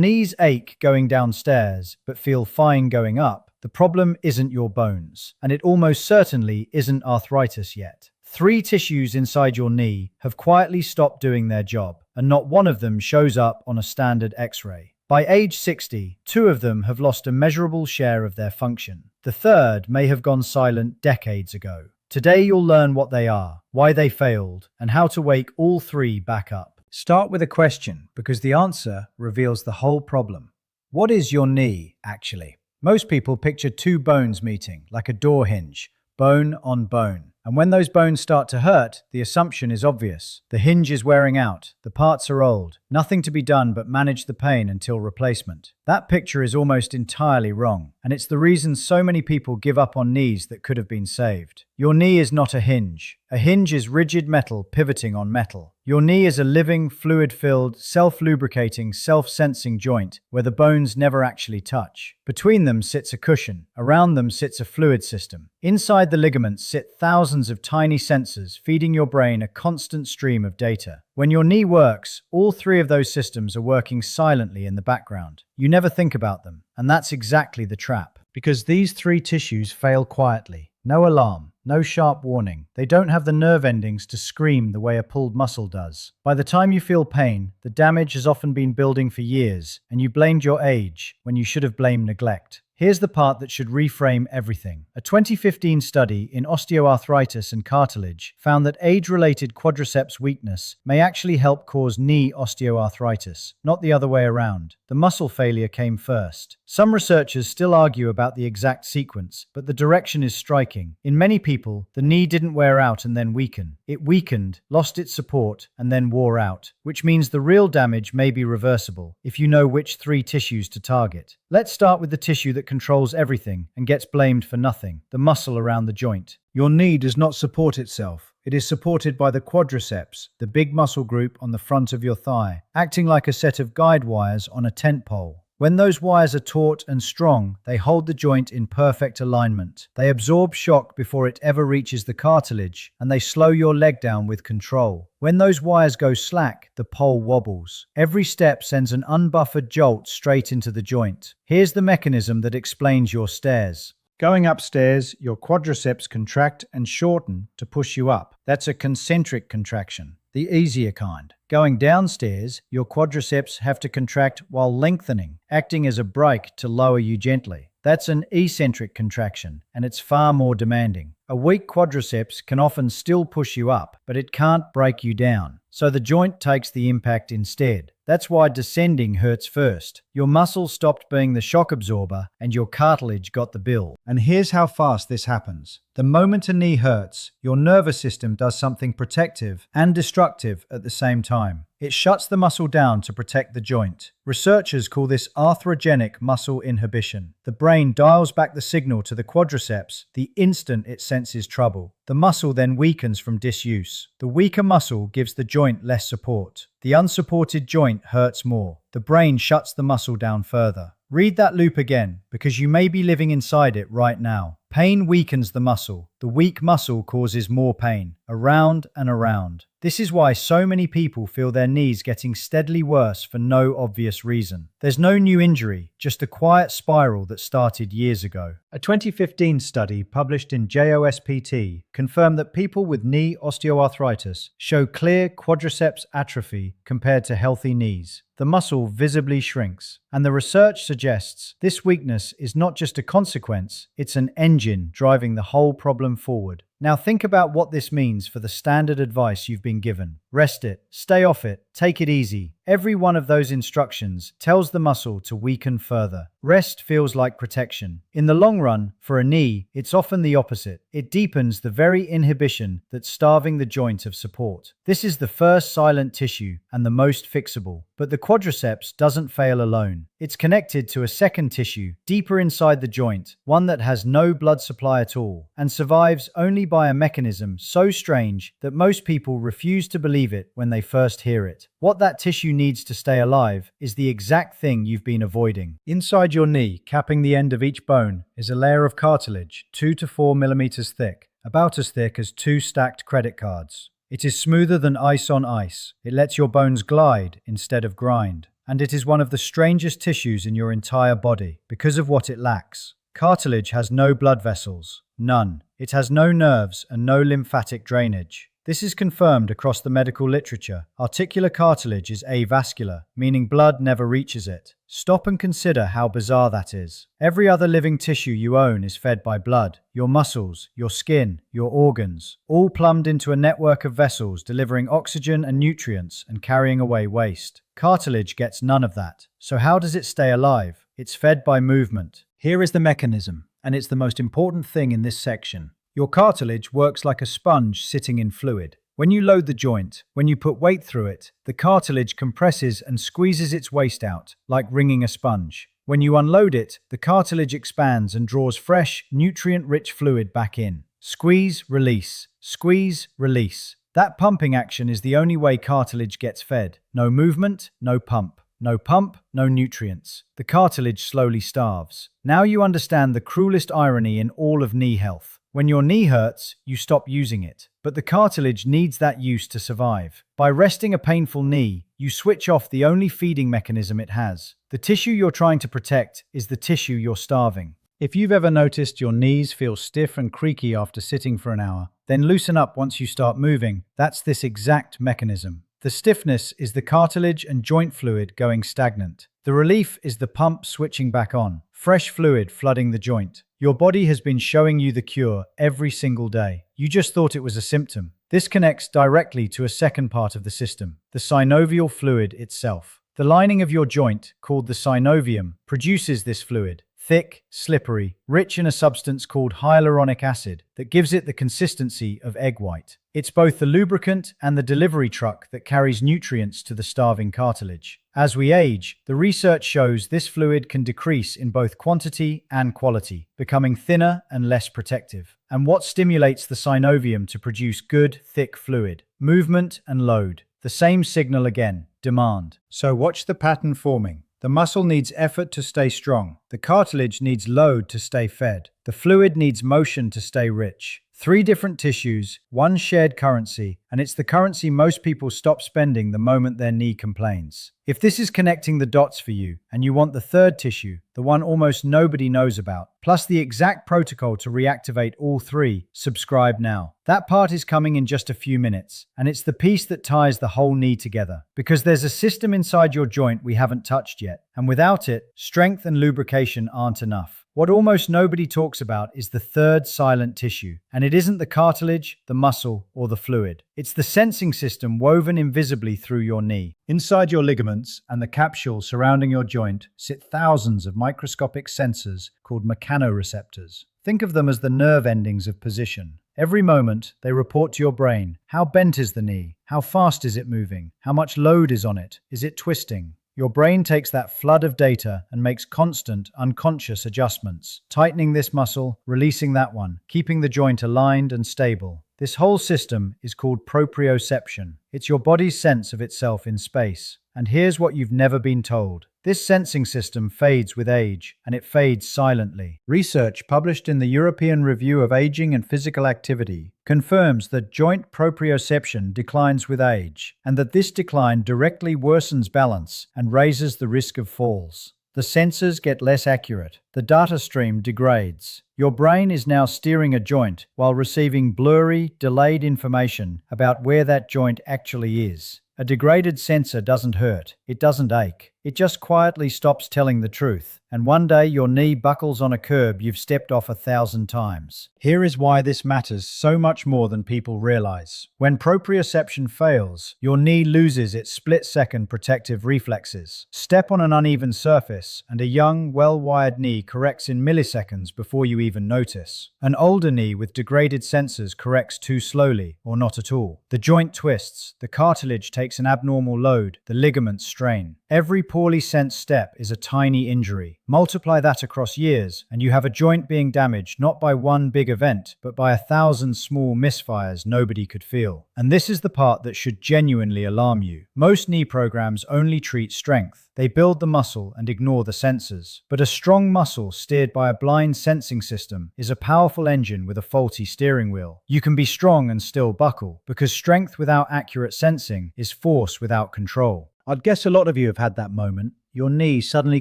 Knees ache going downstairs, but feel fine going up. The problem isn't your bones, and it almost certainly isn't arthritis yet. Three tissues inside your knee have quietly stopped doing their job, and not one of them shows up on a standard X-ray. By age 60, two of them have lost a measurable share of their function. The third may have gone silent decades ago. Today you'll learn what they are, why they failed, and how to wake all three back up. Start with a question, because the answer reveals the whole problem. What is your knee, actually? Most people picture two bones meeting, like a door hinge, bone on bone. And when those bones start to hurt, the assumption is obvious. The hinge is wearing out, the parts are old, nothing to be done but manage the pain until replacement. That picture is almost entirely wrong, and it's the reason so many people give up on knees that could have been saved. Your knee is not a hinge. A hinge is rigid metal pivoting on metal. Your knee is a living, fluid-filled, self-lubricating, self-sensing joint where the bones never actually touch. Between them sits a cushion. Around them sits a fluid system. Inside the ligaments sit thousands of tiny sensors feeding your brain a constant stream of data. When your knee works, all three of those systems are working silently in the background. You never think about them, and that's exactly the trap. Because these three tissues fail quietly. No alarm, no sharp warning. They don't have the nerve endings to scream the way a pulled muscle does. By the time you feel pain, the damage has often been building for years, and you blamed your age when you should have blamed neglect. Here's the part that should reframe everything. A 2015 study in osteoarthritis and cartilage found that age-related quadriceps weakness may actually help cause knee osteoarthritis, not the other way around. The muscle failure came first. Some researchers still argue about the exact sequence, but the direction is striking. In many people, the knee didn't wear out and then weaken. It weakened, lost its support, and then wore out, which means the real damage may be reversible if you know which three tissues to target. Let's start with the tissue that controls everything and gets blamed for nothing, the muscle around the joint. Your knee does not support itself. It is supported by the quadriceps, the big muscle group on the front of your thigh, acting like a set of guide wires on a tent pole. When those wires are taut and strong, they hold the joint in perfect alignment. They absorb shock before it ever reaches the cartilage, and they slow your leg down with control. When those wires go slack, the pole wobbles. Every step sends an unbuffered jolt straight into the joint. Here's the mechanism that explains your stairs. Going upstairs, your quadriceps contract and shorten to push you up. That's a concentric contraction, the easier kind. Going downstairs, your quadriceps have to contract while lengthening, acting as a brake to lower you gently. That's an eccentric contraction, and it's far more demanding. A weak quadriceps can often still push you up, but it can't break you down. So the joint takes the impact instead. That's why descending hurts first. Your muscle stopped being the shock absorber, and your cartilage got the bill. And here's how fast this happens. The moment a knee hurts, your nervous system does something protective and destructive at the same time. It shuts the muscle down to protect the joint. Researchers call this arthrogenic muscle inhibition. The brain dials back the signal to the quadriceps the instant it senses trouble. The muscle then weakens from disuse. The weaker muscle gives the joint less support. The unsupported joint hurts more. The brain shuts the muscle down further. Read that loop again, because you may be living inside it right now. Pain weakens the muscle. The weak muscle causes more pain, around and around. This is why so many people feel their knees getting steadily worse for no obvious reason. There's no new injury, just a quiet spiral that started years ago. A 2015 study published in JOSPT confirmed that people with knee osteoarthritis show clear quadriceps atrophy compared to healthy knees. The muscle visibly shrinks, and the research suggests this weakness is not just a consequence, it's an engine driving the whole problem forward. Now think about what this means for the standard advice you've been given. Rest it, stay off it, take it easy. Every one of those instructions tells the muscle to weaken further. Rest feels like protection. In the long run, for a knee, it's often the opposite. It deepens the very inhibition that's starving the joint of support. This is the first silent tissue and the most fixable. But the quadriceps doesn't fail alone. It's connected to a second tissue, deeper inside the joint, one that has no blood supply at all, and survives only by a mechanism so strange that most people refuse to believe it when they first hear it. What that tissue needs to stay alive is the exact thing you've been avoiding. Inside your knee, capping the end of each bone, is a layer of cartilage, 2 to 4 millimeters thick, about as thick as 2 stacked credit cards. It is smoother than ice on ice. It lets your bones glide instead of grind. and it is one of the strangest tissues in your entire body because of what it lacks. Cartilage has no blood vessels. None. It has no nerves and no lymphatic drainage. This is confirmed across the medical literature. Articular cartilage is avascular, meaning blood never reaches it. Stop and consider how bizarre that is. Every other living tissue you own is fed by blood. Your muscles, your skin, your organs, all plumbed into a network of vessels delivering oxygen and nutrients and carrying away waste. Cartilage gets none of that. So how does it stay alive? It's fed by movement. Here is the mechanism, and it's the most important thing in this section. Your cartilage works like a sponge sitting in fluid. When you load the joint, when you put weight through it, the cartilage compresses and squeezes its waste out, like wringing a sponge. When you unload it, the cartilage expands and draws fresh, nutrient-rich fluid back in. Squeeze, release. Squeeze, release. That pumping action is the only way cartilage gets fed. No movement, no pump. No pump, no nutrients. The cartilage slowly starves. Now you understand the cruelest irony in all of knee health. When your knee hurts, you stop using it. But the cartilage needs that use to survive. By resting a painful knee, you switch off the only feeding mechanism it has. The tissue you're trying to protect is the tissue you're starving. If you've ever noticed your knees feel stiff and creaky after sitting for an hour, then loosen up once you start moving. That's this exact mechanism. The stiffness is the cartilage and joint fluid going stagnant. The relief is the pump switching back on, fresh fluid flooding the joint. Your body has been showing you the cure every single day. You just thought it was a symptom. This connects directly to a second part of the system, the synovial fluid itself. The lining of your joint, called the synovium, produces this fluid. Thick, slippery, rich in a substance called hyaluronic acid that gives it the consistency of egg white. It's both the lubricant and the delivery truck that carries nutrients to the starving cartilage. As we age, the research shows this fluid can decrease in both quantity and quality, becoming thinner and less protective. And what stimulates the synovium to produce good, thick fluid? Movement and load. The same signal again, demand. So watch the pattern forming. The muscle needs effort to stay strong. The cartilage needs load to stay fed. The fluid needs motion to stay rich. 3 different tissues, 1 shared currency, and it's the currency most people stop spending the moment their knee complains. If this is connecting the dots for you, and you want the 3rd tissue, the one almost nobody knows about, plus the exact protocol to reactivate all 3, subscribe now. That part is coming in just a few minutes, and it's the piece that ties the whole knee together. Because there's a system inside your joint we haven't touched yet, and without it, strength and lubrication aren't enough. What almost nobody talks about is the 3rd silent tissue, and it isn't the cartilage, the muscle, or the fluid. It's the sensing system woven invisibly through your knee. Inside your ligaments and the capsule surrounding your joint sit thousands of microscopic sensors called mechanoreceptors. Think of them as the nerve endings of position. Every moment, they report to your brain. How bent is the knee? How fast is it moving? How much load is on it? Is it twisting? Your brain takes that flood of data and makes constant, unconscious adjustments, tightening this muscle, releasing that one, keeping the joint aligned and stable. This whole system is called proprioception. It's your body's sense of itself in space. And here's what you've never been told. This sensing system fades with age, and it fades silently. Research published in the European Review of Aging and Physical Activity confirms that joint proprioception declines with age, and that this decline directly worsens balance and raises the risk of falls. The sensors get less accurate. The data stream degrades. Your brain is now steering a joint while receiving blurry, delayed information about where that joint actually is. A degraded sensor doesn't hurt. It doesn't ache. It just quietly stops telling the truth. And one day your knee buckles on a curb you've stepped off 1,000 times. Here is why this matters so much more than people realize. When proprioception fails, your knee loses its split-second protective reflexes. Step on an uneven surface, and a young, well-wired knee corrects in milliseconds before you even notice. An older knee with degraded sensors corrects too slowly, or not at all. The joint twists, the cartilage takes an abnormal load, the ligaments strain. Every poorly sensed step is a tiny injury. Multiply that across years, and you have a joint being damaged not by one big event, but by 1,000 small misfires nobody could feel. And this is the part that should genuinely alarm you. Most knee programs only treat strength. They build the muscle and ignore the sensors. But a strong muscle steered by a blind sensing system is a powerful engine with a faulty steering wheel. You can be strong and still buckle, because strength without accurate sensing is force without control. I'd guess a lot of you have had that moment, your knee suddenly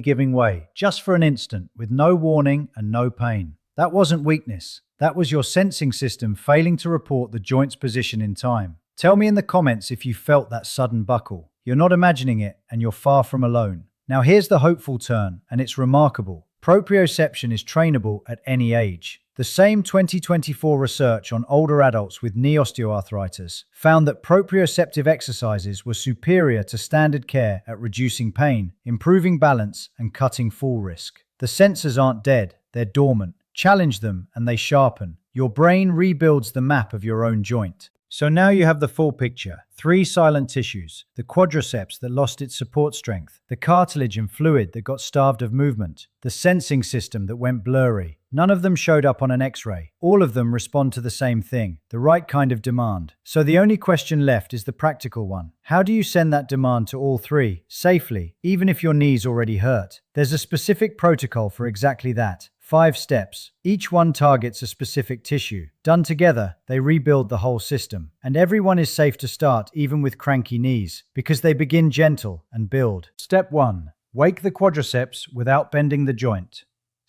giving way, just for an instant, with no warning and no pain. That wasn't weakness. That was your sensing system failing to report the joint's position in time. Tell me in the comments if you felt that sudden buckle. You're not imagining it, and you're far from alone. Now here's the hopeful turn, and it's remarkable. Proprioception is trainable at any age. The same 2024 research on older adults with knee osteoarthritis found that proprioceptive exercises were superior to standard care at reducing pain, improving balance, and cutting fall risk. The sensors aren't dead, they're dormant. Challenge them and they sharpen. Your brain rebuilds the map of your own joint. So now you have the full picture. 3 silent tissues. The quadriceps that lost its support strength. The cartilage and fluid that got starved of movement. The sensing system that went blurry. None of them showed up on an X-ray. All of them respond to the same thing, the right kind of demand. So the only question left is the practical one. How do you send that demand to all 3, safely, even if your knee's already hurt? There's a specific protocol for exactly that. 5 steps. Each one targets a specific tissue. Done together, they rebuild the whole system. And everyone is safe to start, even with cranky knees, because they begin gentle and build. Step 1. Wake the quadriceps without bending the joint.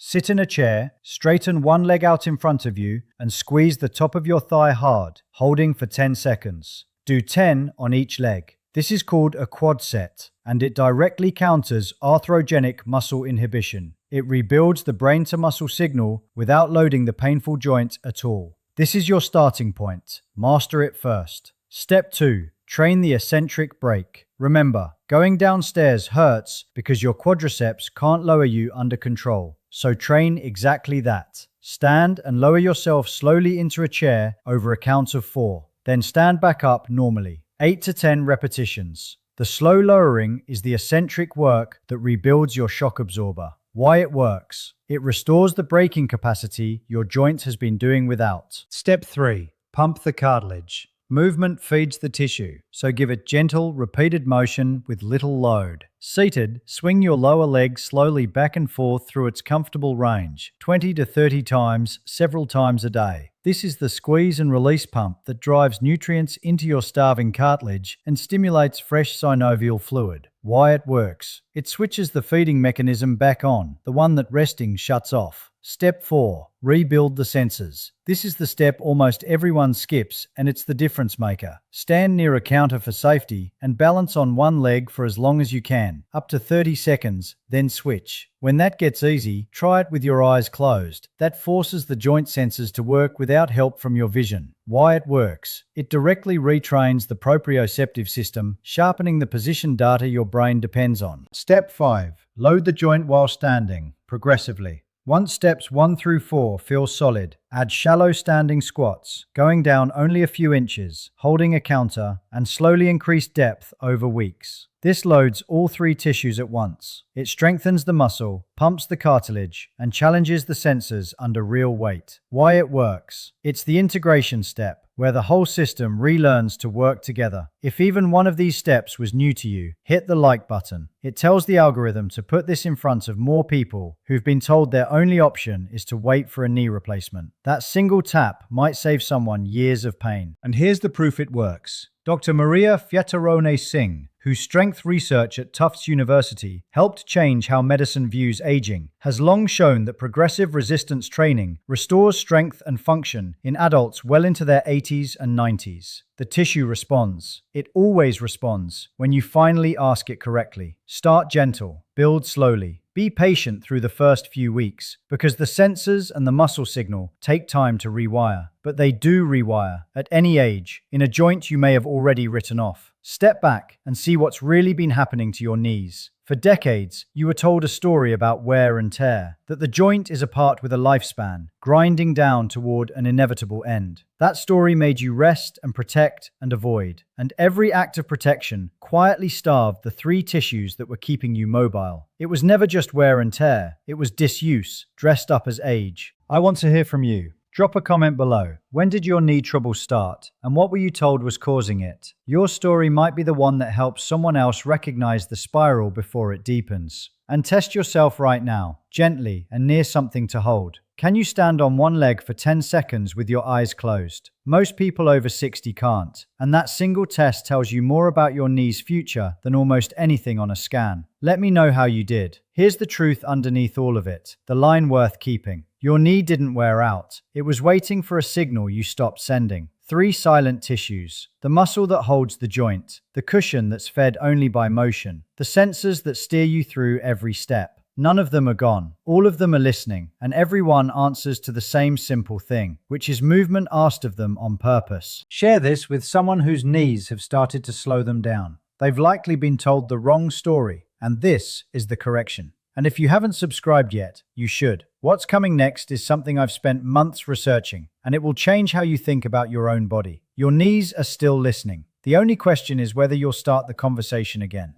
Sit in a chair, straighten one leg out in front of you, and squeeze the top of your thigh hard, holding for 10 seconds. Do 10 on each leg. This is called a quad set, and it directly counters arthrogenic muscle inhibition. It rebuilds the brain-to-muscle signal without loading the painful joint at all. This is your starting point. Master it first. Step 2. Train the eccentric brake. Remember, going downstairs hurts because your quadriceps can't lower you under control. So train exactly that. Stand and lower yourself slowly into a chair over a count of 4. Then stand back up normally. 8 to 10 repetitions. The slow lowering is the eccentric work that rebuilds your shock absorber. Why it works. It restores the braking capacity your joint has been doing without. Step 3. Pump the cartilage. Movement feeds the tissue, so give it gentle, repeated motion with little load. Seated, swing your lower leg slowly back and forth through its comfortable range, 20 to 30 times, several times a day. This is the squeeze and release pump that drives nutrients into your starving cartilage and stimulates fresh synovial fluid. Why it works. It switches the feeding mechanism back on, the one that resting shuts off. Step 4. Rebuild the sensors. This is the step almost everyone skips, and it's the difference maker. Stand near a counter for safety and balance on one leg for as long as you can, up to 30 seconds, then switch. When that gets easy, try it with your eyes closed. That forces the joint sensors to work without help from your vision. Why it works. It directly retrains the proprioceptive system, sharpening the position data your brain depends on. Step 5. Load the joint while standing, progressively. Once steps 1 through 4 feel solid, add shallow standing squats, going down only a few inches, holding a counter, and slowly increase depth over weeks. This loads all 3 tissues at once. It strengthens the muscle, pumps the cartilage, and challenges the sensors under real weight. Why it works. It's the integration step, where the whole system relearns to work together. If even one of these steps was new to you, hit the like button. It tells the algorithm to put this in front of more people who've been told their only option is to wait for a knee replacement. That single tap might save someone years of pain. And here's the proof it works. Dr. Maria Fiatarone Singh, whose strength research at Tufts University helped change how medicine views aging, has long shown that progressive resistance training restores strength and function in adults well into their 80s and 90s. The tissue responds. It always responds when you finally ask it correctly. Start gentle, build slowly. Be patient through the first few weeks, because the sensors and the muscle signal take time to rewire. But they do rewire, at any age, in a joint you may have already written off. Step back and see what's really been happening to your knees. For decades, you were told a story about wear and tear, that the joint is a part with a lifespan, grinding down toward an inevitable end. That story made you rest and protect and avoid, and every act of protection quietly starved the 3 tissues that were keeping you mobile. It was never just wear and tear, it was disuse, dressed up as age. I want to hear from you. Drop a comment below. When did your knee trouble start, and what were you told was causing it? Your story might be the one that helps someone else recognize the spiral before it deepens. And test yourself right now, gently and near something to hold. Can you stand on one leg for 10 seconds with your eyes closed? Most people over 60 can't, and that single test tells you more about your knee's future than almost anything on a scan. Let me know how you did. Here's the truth underneath all of it, the line worth keeping. Your knee didn't wear out. It was waiting for a signal you stopped sending. 3 silent tissues: the muscle that holds the joint, the cushion that's fed only by motion, the sensors that steer you through every step. None of them are gone. All of them are listening, and every one answers to the same simple thing, which is movement asked of them on purpose. Share this with someone whose knees have started to slow them down. They've likely been told the wrong story, and this is the correction. And if you haven't subscribed yet, you should. What's coming next is something I've spent months researching, and it will change how you think about your own body. Your knees are still listening. The only question is whether you'll start the conversation again.